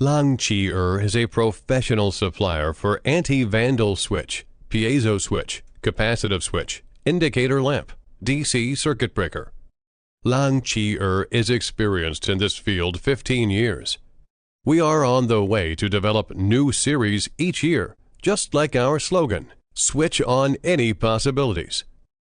Langir is a professional supplier for anti-vandal switch, piezo switch, capacitive switch, indicator lamp, DC circuit breaker. Langir is experienced in this field 15 years. We are on the way to develop new series each year, just like our slogan, switch on any possibilities.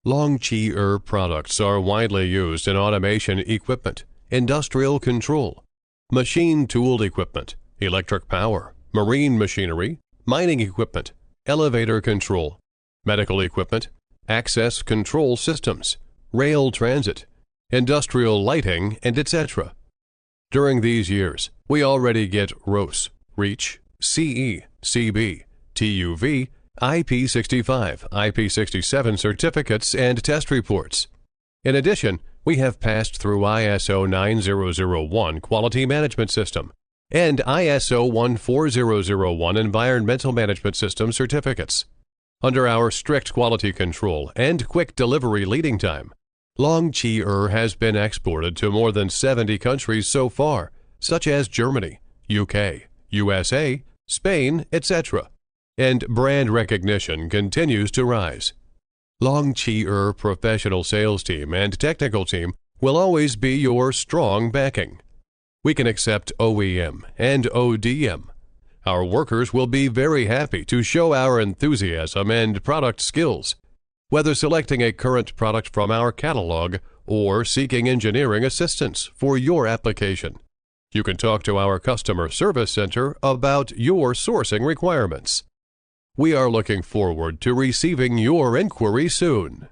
Langir products are widely used in automation equipment, industrial control, machine tool equipment, electric power, marine machinery, mining equipment, elevator control, medical equipment, access control systems, rail transit, industrial lighting, and etc. During these years, we already get ROS, REACH, CE, CB, TUV, IP65, IP67 certificates and test reports. In addition, we have passed through ISO 9001 Quality Management System and ISO 14001 Environmental Management System certificates. Under our strict quality control and quick delivery leading time, Langir has been exported to more than 70 countries so far, such as Germany, UK, USA, Spain, etc., and brand recognition continues to rise. Langir professional sales team and technical team will always be your strong backing. We can accept OEM and ODM. Our workers will be very happy to show our enthusiasm and product skills, whether selecting a current product from our catalog or seeking engineering assistance for your application. You can talk to our customer service center about your sourcing requirements. We are looking forward to receiving your inquiry soon.